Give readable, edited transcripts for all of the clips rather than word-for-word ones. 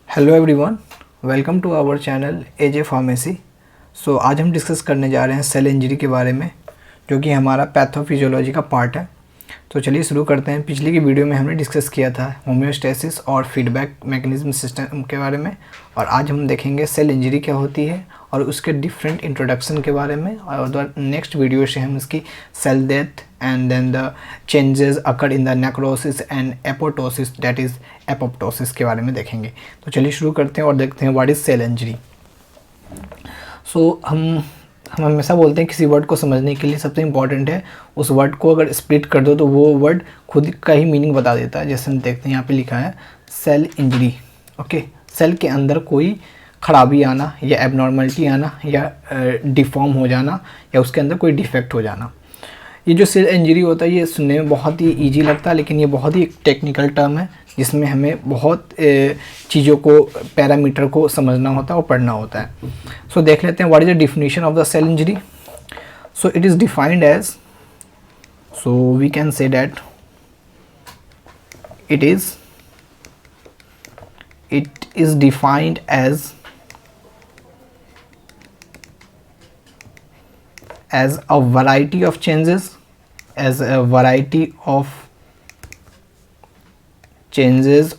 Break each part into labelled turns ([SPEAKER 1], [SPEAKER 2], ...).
[SPEAKER 1] Hello everyone, welcome to our channel AJ pharmacy. आज हम discuss करने जा रहे हैं सेल इंजरी के बारे में, जो कि हमारा पैथोफिजियोलॉजी का पार्ट है। तो चलिए शुरू करते हैं। पिछली की वीडियो में हमने डिस्कस किया था होम्योस्टेसिस और फीडबैक मैकेनिज्म सिस्टम के बारे में, और आज हम देखेंगे सेल इंजरी क्या होती है और उसके डिफरेंट इंट्रोडक्शन के बारे में। और नेक्स्ट वीडियो से हम इसकी cell death and then the changes occur in the necrosis and apoptosis, that is apoptosis के बारे में देखेंगे। तो चलिए शुरू करते हैं और देखते हैं व्हाट इज़ सेल इंजरी। हम हमेशा बोलते हैं किसी वर्ड को समझने के लिए सबसे इम्पॉर्टेंट है उस वर्ड को अगर स्प्लिट कर दो तो वो वर्ड खुद का ही मीनिंग बता देता है। जैसे हम देखते हैं यहाँ पे लिखा है सेल इंजरी। ओके, सेल के अंदर कोई खराबी आना या एबनॉर्मलिटी आना या डिफॉर्म हो जाना या उसके अंदर कोई डिफेक्ट हो जाना। ये जो सेल इंजरी होता है ये सुनने में बहुत ही ईजी लगता है, लेकिन ये बहुत ही टेक्निकल टर्म है जिसमें हमें बहुत चीज़ों को, पैरामीटर को समझना होता है और पढ़ना होता है। सो देख लेते हैं what is the definition of the cell injury. So it is defined as, so we can say that it is defined as a variety of changes,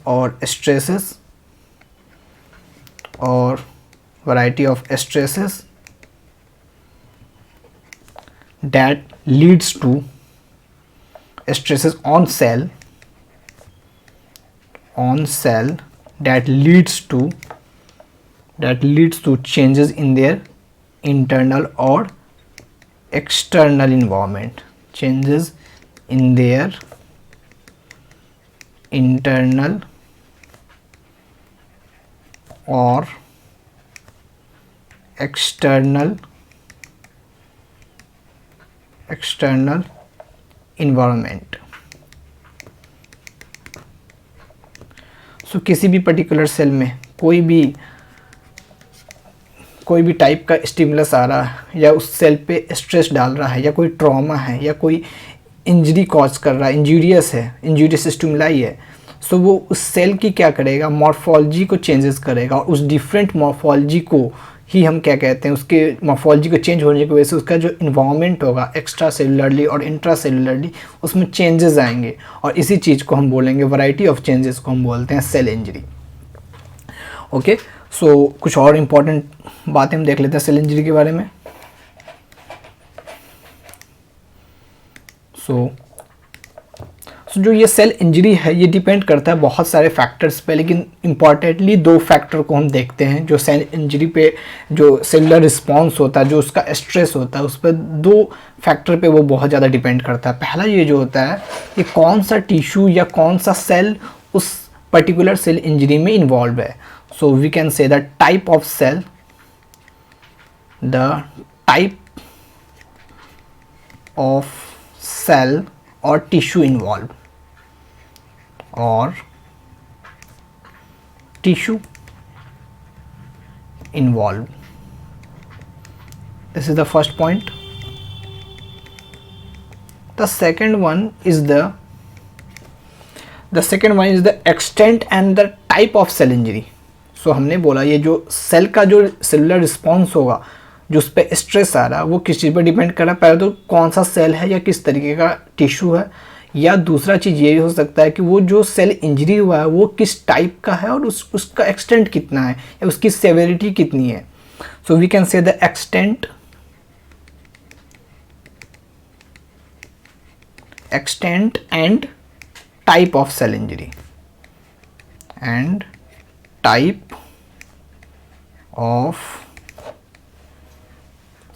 [SPEAKER 1] or stresses that leads to stresses on cell that leads to changes in their internal or external environment, changes in their internal or external environment। किसी भी particular cell में कोई भी type का stimulus आ रहा है या उस सेल पे स्ट्रेस डाल रहा है या कोई ट्रॉमा है या कोई इंजरी कॉज कर रहा है, इंजूरियस स्टिमुलाई है, सो वो उस सेल की क्या करेगा, मॉर्फोलॉजी को चेंजेस करेगा। और उस डिफरेंट मॉर्फोलॉजी को ही हम क्या कहते हैं, उसके मॉर्फोलॉजी को चेंज होने की वजह से उसका जो इन्वायरमेंट होगा एक्स्ट्रा सेलुलरली और इंट्रा सेलुलरली उसमें चेंजेस आएंगे, और इसी चीज़ को हम बोलेंगे, वैरायटी ऑफ चेंजेस को हम बोलते हैं सेल इंजरी। ओके, सो कुछ और इम्पॉर्टेंट बातें हम देख लेते हैं सेल इंजरी के बारे में। सो जो ये सेल इंजरी है ये डिपेंड करता है बहुत सारे फैक्टर्स पे, लेकिन इम्पॉर्टेंटली दो फैक्टर को हम देखते हैं जो सेल इंजरी पे जो सेलुलर रिस्पॉन्स होता है, जो उसका स्ट्रेस होता है, उस पर दो फैक्टर पे वो बहुत ज़्यादा डिपेंड करता है। पहला ये जो होता है कि कौन सा टिश्यू या कौन सा सेल उस पर्टिकुलर सेल इंजरी में इन्वॉल्व है। So we can say the type of cell, or tissue involved, This is the first point. The second one is the extent and the type of cell injury. So हमने बोला ये जो cell का जो cellular response होगा, जो उस पर स्ट्रेस आ रहा है, वो किस चीज़ पर डिपेंड कर रहा है। पहले तो कौन सा सेल है या किस तरीके का टिश्यू है, या दूसरा चीज़ ये हो सकता है कि वो जो सेल इंजरी हुआ है वो किस टाइप का है और उसका एक्सटेंट कितना है या उसकी सेवेरिटी कितनी है। So we can say the extent and type of cell injury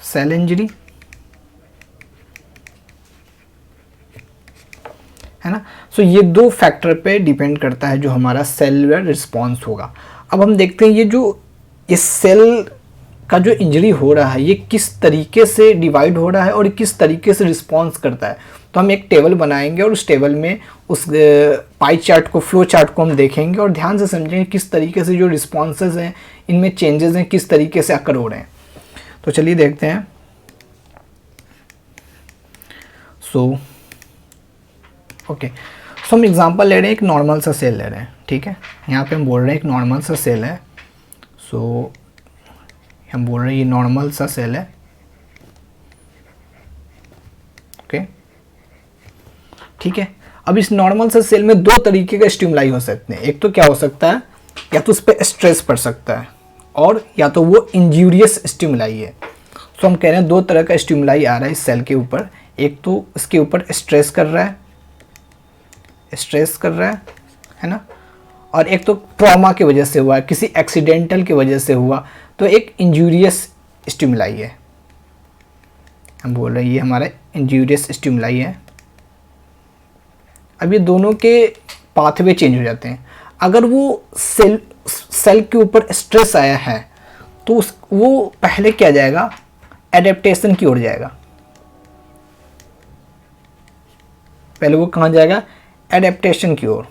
[SPEAKER 1] cell injury, है ना। सो ये दो फैक्टर पे डिपेंड करता है जो हमारा सेलुलर रिस्पॉन्स होगा। अब हम देखते हैं ये जो इस सेल का जो इंजरी हो रहा है ये किस तरीके से डिवाइड हो रहा है और किस तरीके से रिस्पॉन्स करता है। तो हम एक टेबल बनाएंगे और उस टेबल में उस पाई चार्ट को, फ्लो चार्ट को हम देखेंगे और ध्यान से समझेंगे किस तरीके से जो रिस्पॉन्सेज हैं इनमें चेंजेस हैं किस तरीके से अकर हो रहे हैं। तो चलिए देखते हैं। ओके, सो हम एग्जांपल ले रहे हैं, एक नॉर्मल सा सेल ले रहे हैं, ठीक है, यहाँ पे हम बोल रहे हैं एक नॉर्मल सा सेल है, सो हम बोल रहे हैं ये नॉर्मल सा सेल है, ओके ठीक है। अब इस नॉर्मल सा सेल में दो तरीके का स्टिमुलाई हो सकते हैं, एक तो क्या हो सकता है, या तो उस पर स्ट्रेस पड़ सकता है और या तो वो इंजूरियस स्टिमुलाई है। सो हम कह रहे हैं दो तरह का स्टिमुलाई आ रहा है इस सेल के ऊपर, एक तो इसके ऊपर स्ट्रेस कर रहा है ना, और एक तो ट्रॉमा की वजह से हुआ है, किसी एक्सीडेंटल की वजह से हुआ, तो एक इंजूरियस स्टिमुलाई है। हम बोल रहे हैं ये हमारा इंजूरियस स्टिमुलाई है। अब ये दोनों के पाथवे चेंज हो जाते हैं। अगर वो सेल के ऊपर स्ट्रेस आया है तो वो पहले क्या जाएगा, एडेप्टेशन की ओर जाएगा। पहले वो कहाँ जाएगा, एडेप्टेशन की ओर,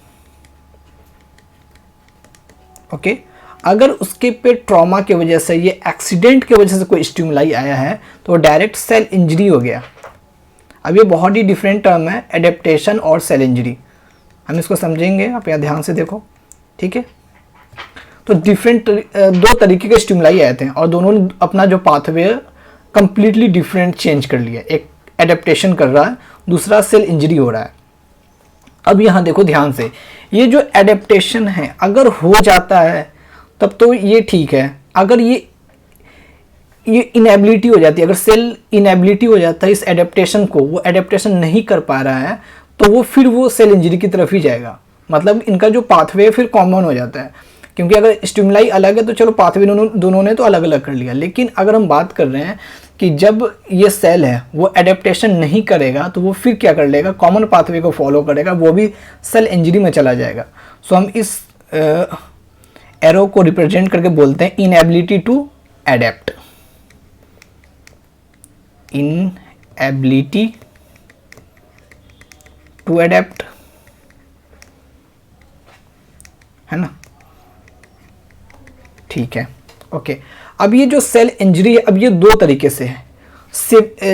[SPEAKER 1] ओके। अगर उसके पे ट्रॉमा की वजह से, ये एक्सीडेंट की वजह से कोई स्टिमुलाई आया है तो डायरेक्ट सेल इंजरी हो गया। अब ये बहुत ही डिफरेंट टर्म है, एडेप्टेशन और सेल इंजरी। हम इसको समझेंगे, आप यहाँ ध्यान से देखो, ठीक है। तो डिफरेंट दो तरीके के स्टिमुलाई आए थे और दोनों ने अपना जो पाथवे कंप्लीटली डिफरेंट चेंज कर लिया। एक एडेप्टेशन कर रहा है, दूसरा सेल इंजरी हो रहा है। अब यहाँ देखो ध्यान से, ये जो एडेप्टेशन है अगर हो जाता है तब तो ये ठीक है। अगर ये इनएबिलिटी हो जाती है, अगर सेल इनएबिलिटी हो जाता है इस एडेप्टेशन को, वो एडेप्टेशन नहीं कर पा रहा है, तो वो फिर वो सेल इंजरी की तरफ ही जाएगा। मतलब इनका जो पाथवे फिर कॉमन हो जाता है, क्योंकि अगर स्टिमुलाई अलग है तो चलो पाथवे दोनों ने तो अलग अलग कर लिया। लेकिन अगर हम बात कर रहे हैं कि जब ये सेल है वो एडेप्टेशन नहीं करेगा तो वो फिर क्या कर लेगा, कॉमन पाथवे को फॉलो करेगा, वो भी सेल इंजरी में चला जाएगा। सो हम इस एरो को रिप्रेजेंट करके बोलते हैं inability to adapt, inability to adapt, है ना, ठीक है, ओके। अब ये जो सेल इंजरी है, अब ये दो तरीके से है,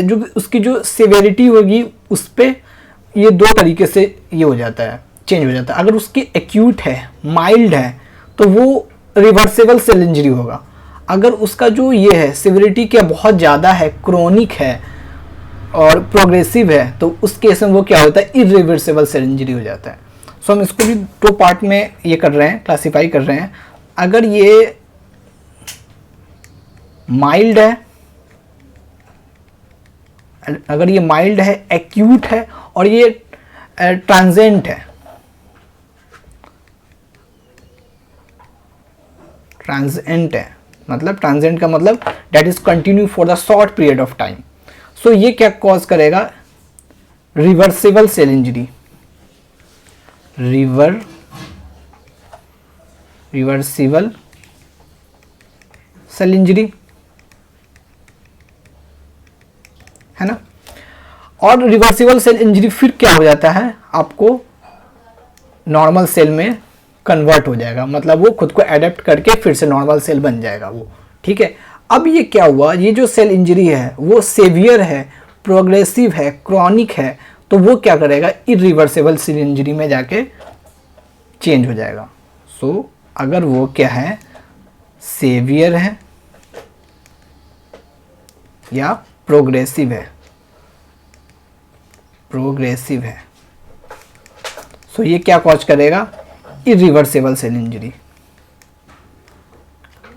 [SPEAKER 1] जो उसकी जो सिवियरिटी होगी उस पर ये दो तरीके से ये हो जाता है, चेंज हो जाता है। अगर उसकी एक्यूट है, माइल्ड है, तो वो रिवर्सेबल सेल इंजरी होगा। अगर उसका जो ये है सिवियरिटी क्या बहुत ज़्यादा है, क्रोनिक है और प्रोग्रेसिव है, तो उस केस में वो क्या होता है, इरिवर्सिबल सेल इंजरी हो जाता है। सो हम इसको भी दो पार्ट में ये कर रहे हैं, क्लासीफाई कर रहे हैं। अगर ये माइल्ड है, अगर ये माइल्ड है, एक्यूट है और ये ट्रांजेंट है, ट्रांजेंट है, मतलब ट्रांजेंट का मतलब that is continue for the short period of time. So ये क्या कॉज करेगा, reversible cell injury, reversible cell injury, है ना। और रिवर्सिबल सेल इंजरी फिर क्या हो जाता है, आपको नॉर्मल सेल में कन्वर्ट हो जाएगा, मतलब वो खुद को एडेप्ट करके फिर से नॉर्मल सेल बन जाएगा वो, ठीक है। अब ये क्या हुआ, ये जो सेल इंजरी है वो सेवियर है, प्रोग्रेसिव है, क्रॉनिक है, तो वो क्या करेगा, इरिवर्सिबल सेल इंजरी में जाके चेंज हो जाएगा। सो अगर वो क्या है, सेवियर है या प्रोग्रेसिव है, सो ये क्या कॉज करेगा, irreversible cell injury,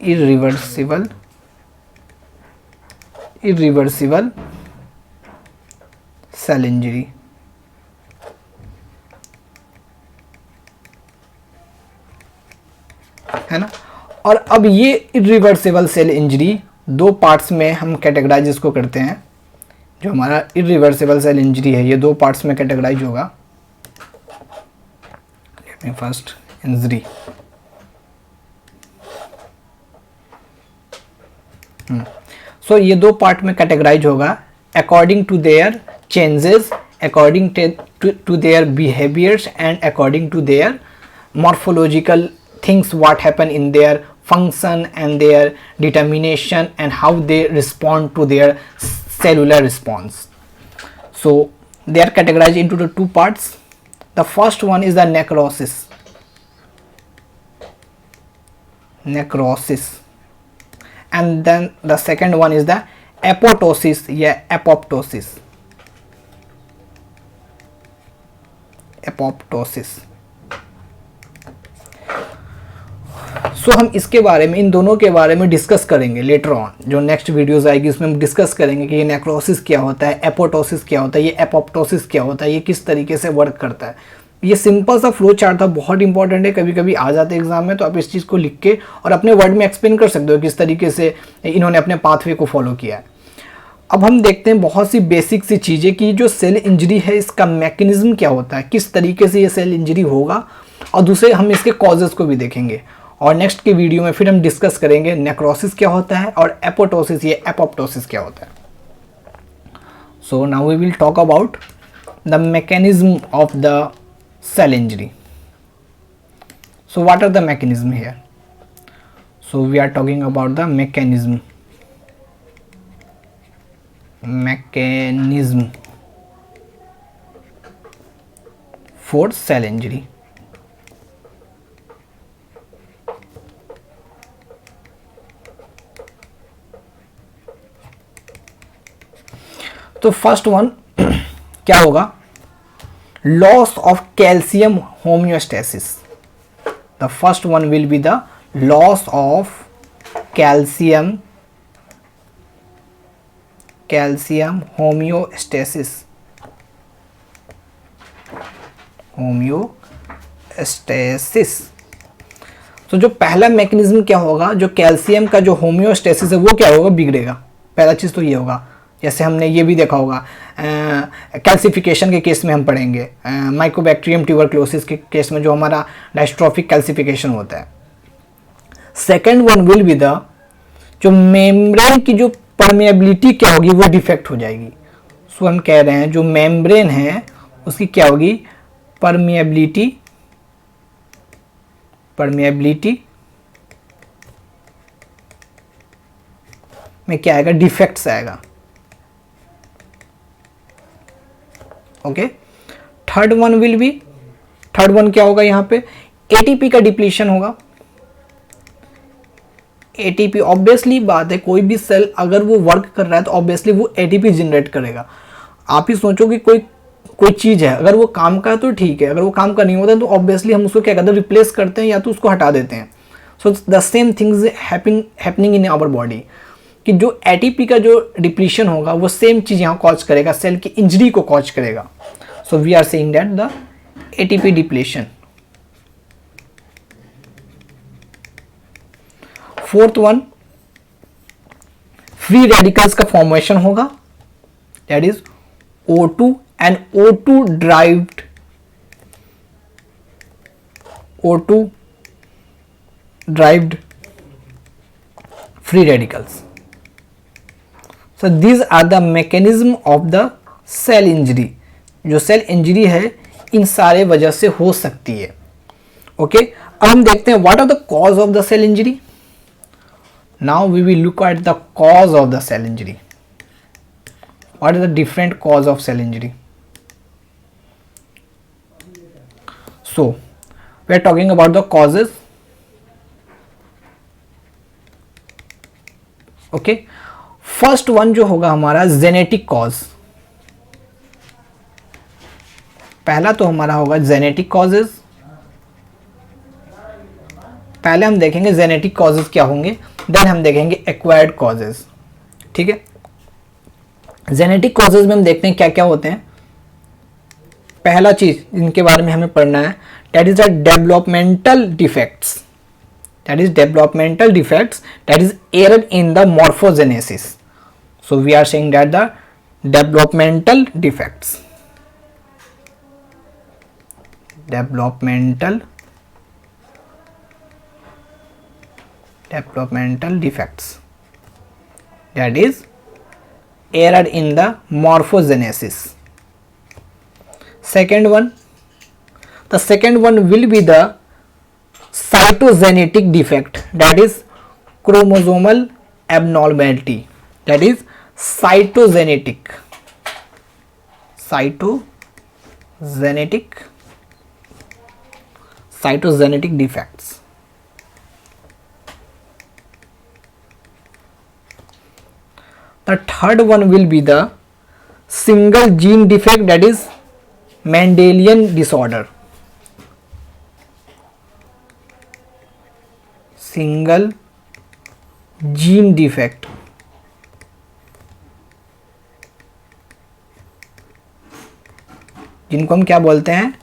[SPEAKER 1] irreversible cell injury, है ना। और अब ये इरिवर्सिबल सेल इंजरी दो पार्ट्स में हम कैटेगराइज इसको करते हैं। जो हमारा इरिवर्सिबल सेल इंजरी है ये दो पार्ट्स में कैटेगराइज होगा। Let me first injury, so ये दो पार्ट में कैटेगराइज होगा according to their changes, according to their behaviours and according to their morphological things what happen in their function and their determination and how they respond to their cellular response. So they are categorized into the two parts. The first one is the necrosis. necrosis, and then the second one is the apoptosis या apoptosis. apoptosis. सो हम इसके बारे में, इन दोनों के बारे में discuss करेंगे लेटर ऑन, जो नेक्स्ट वीडियोस आएगी उसमें हम डिस्कस करेंगे कि ये नेक्रोसिस क्या होता है, एपोटोसिस क्या होता है, ये एपोप्टोसिस क्या होता है, ये किस तरीके से वर्क करता है. ये सिंपल सा फ्लो चार्ट था, बहुत इंपॉर्टेंट है, कभी कभी आ जाते हैं एग्जाम में, तो आप इस चीज़ को लिख के और अपने वर्ड में एक्सप्लेन कर सकते हो किस तरीके से इन्होंने अपने पाथवे को फॉलो किया है. अब हम देखते हैं बहुत सी बेसिक सी चीज़ें कि जो सेल इंजरी है इसका मैकेनिज्म क्या होता है, किस तरीके से ये सेल इंजरी होगा, और दूसरे हम इसके कॉजेज़ को भी देखेंगे. और नेक्स्ट के वीडियो में फिर हम डिस्कस करेंगे नेक्रोसिस क्या होता है और एपोटोसिस या एपोप्टोसिस क्या होता है. So now we will talk about the mechanism of the cell injury. So what are the mechanism here? So we are talking about the mechanism for cell injury. तो first one क्या होगा, loss of calcium homeostasis. The first one will be the loss of calcium homeostasis. तो जो पहला mechanism क्या होगा, जो calcium का जो होम्योस्टेसिस है वो क्या होगा, बिगड़ेगा. पहला चीज़ तो ये होगा. जैसे हमने ये भी देखा होगा कैल्सिफिकेशन के केस में हम पढ़ेंगे, माइकोबैक्टीरियम ट्यूबरक्लोसिस के केस में जो हमारा डायस्ट्रोफिक कैल्सिफिकेशन होता है. Second one will be the, जो मेम्ब्रेन की जो परमेबिलिटी क्या होगी वो डिफेक्ट हो जाएगी. सो हम कह रहे हैं जो मेम्ब्रेन है उसकी क्या होगी, परमेबिलिटी में क्या आएगा, डिफेक्ट्स आएगा. ओके. थर्ड वन क्या होगा, यहाँ पे एटीपी का डिप्लीशन होगा. एटीपी ऑब्वियसली बात है, कोई भी सेल अगर वो वर्क कर रहा है तो ऑब्वियसली वो एटीपी जनरेट करेगा. आप ही सोचो कि कोई चीज़ है, अगर वो काम का है तो ठीक है, अगर वो काम का नहीं होता तो ऑब्वियसली हम उसको क्या करते हैं, रिप्लेस करते हैं या तो उसको हटा देते हैं. So the same things happening in our body, कि जो एटीपी का जो डिप्लीशन होगा वो सेम चीज़ यहाँ कॉज करेगा, सेल की इंजरी को कॉज करेगा. So we are saying that the ATP depletion. Fourth one, free radicals का फॉर्मेशन होगा, that is O2 and O2 derived free radicals. So these are the mechanism of the cell injury. जो cell injury है इन सारे वजह से हो सकती है. ओके. अब हम देखते हैं what are the cause of the cell injury. Now we will look at the cause of the cell injury. What are the different cause of cell injury. So we are talking about the causes. Okay. First one जो होगा हमारा genetic cause. पहला तो हमारा होगा genetic causes. पहले हम देखेंगे जेनेटिक कॉजेज क्या होंगे, देन हम देखेंगे एक्वायर्ड कॉजेज. ठीक है. जेनेटिक कॉजेज में हम देखते हैं क्या क्या होते हैं. पहला चीज इनके बारे में हमें पढ़ना है, that is the developmental defects. That is developmental defects, that is error in the morphogenesis. So we are saying that the developmental defects that is error in the morphogenesis. The second one will be the cytogenetic defect, that is chromosomal abnormality, that is cytogenetic defects. The third one will be the single gene defect, that is Mendelian disorder. Single gene defect. जिनको हम क्या बोलते हैं,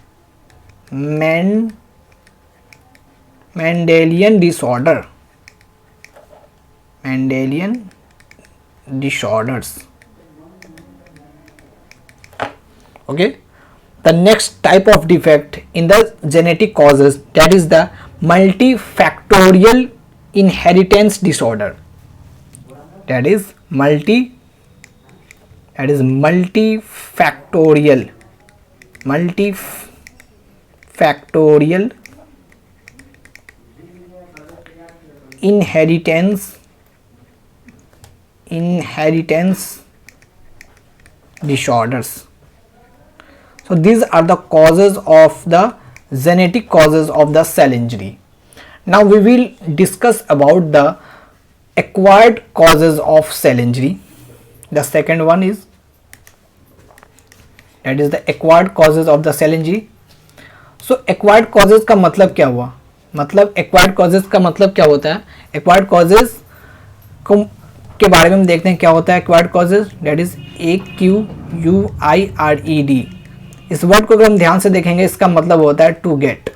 [SPEAKER 1] Mendelian disorder, Mendelian disorders. Okay, the next type of defect in the genetic causes, that is the multifactorial inheritance disorder. That is multifactorial inheritance disorders. So these are the causes of the genetic causes of the cell injury. Now we will discuss about the acquired causes of cell injury. The second one is, that is the acquired causes of the cell injury. So acquired causes का मतलब क्या हुआ, मतलब acquired causes का मतलब क्या होता है, acquired causes के बारे में हम देखते हैं क्या होता है acquired causes, that is AQUIRED. इस वर्ड को अगर हम ध्यान से देखेंगे इसका मतलब होता है टू गेट,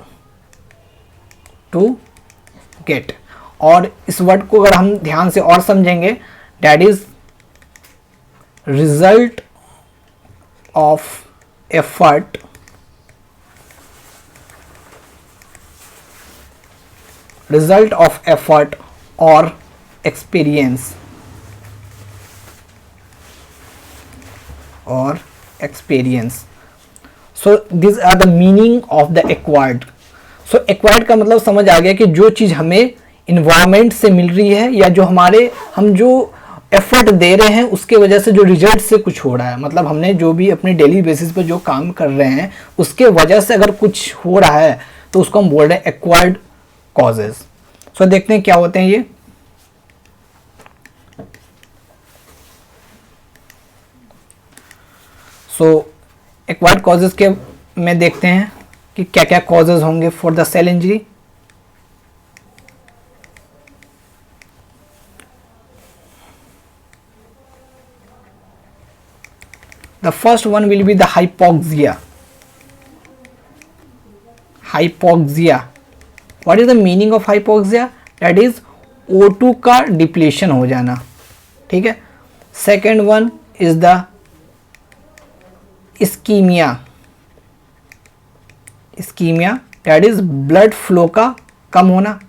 [SPEAKER 1] और इस वर्ड को अगर हम ध्यान से और समझेंगे, that is result of effort और experience or experience. So these are the meaning of the acquired. So acquired का मतलब समझ आ गया कि जो चीज़ हमें इन्वायरमेंट से मिल रही है या जो हम जो एफर्ट दे रहे हैं उसके वजह से जो रिजल्ट से कुछ हो रहा है, मतलब हमने जो भी अपने डेली बेसिस पर जो काम कर रहे हैं उसके वजह से अगर कुछ हो रहा है तो उसको हम बोल रहे हैं एक्वायर्ड कॉजेज. सो देखते हैं क्या होते हैं ये. सो एक्वायर्ड कॉजेज के में देखते हैं कि क्या क्या कॉजेज होंगे for the cell injury. The first one will be the hypoxia. What is the meaning of hypoxia? That is O2 का डिप्लीशन हो जाना. ठीक है. Second one is the ischaemia, that is blood flow का कम होना.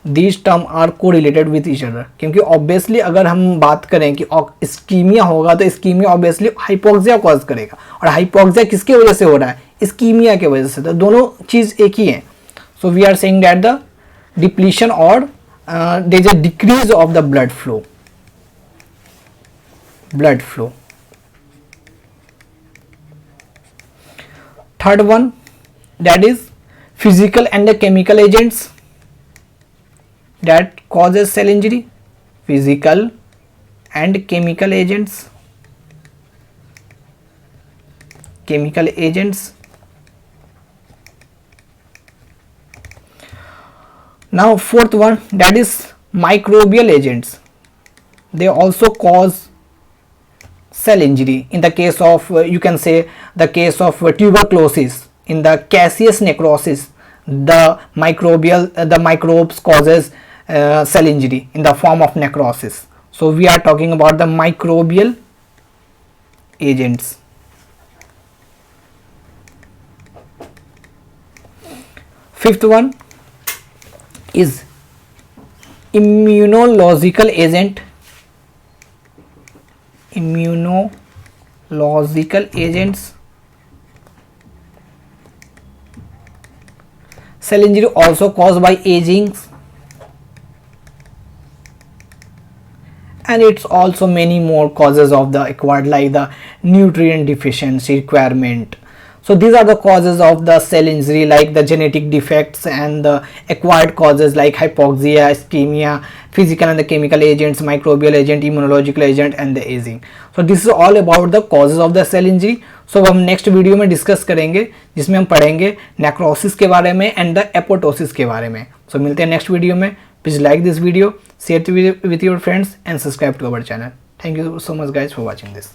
[SPEAKER 1] These term are correlated with each other, क्योंकि obviously अगर हम बात करें कि इस्कीमिया होगा तो इस्कीमिया ऑब्वियसली हाइपोक्सिया कॉज करेगा, और हाइपोक्सिया किसके वजह से हो रहा है? इस्कीमिया के वजह से. तो दोनों चीज़ एक ही है. So we are saying that the depletion और there is a decrease of the blood flow. Third one, that is physical and the chemical agents that causes cell injury. Physical and chemical agents. Now fourth one, that is microbial agents. They also cause cell injury. In the case of you can say the case of tuberculosis, in the caseous necrosis, the microbes causes cell injury in the form of necrosis. So we are talking about the microbial agents. Fifth one is immunological agent. Cell injury also caused by aging, and it's also many more causes of the acquired, like the nutrient deficiency requirement. So these are the causes of the cell injury, like the genetic defects and the acquired causes like hypoxia, ischemia, physical and the chemical agents, microbial agent, immunological agent and the aging. So this is all about the causes of the cell injury. So हम next video में discuss करेंगे जिसमें हम पढ़ेंगे necrosis के बारे में and the apoptosis के बारे में. सो मिलते हैं नेक्स्ट वीडियो में. Please like this video, share with your friends and subscribe to our channel. Thank you so much guys for watching this.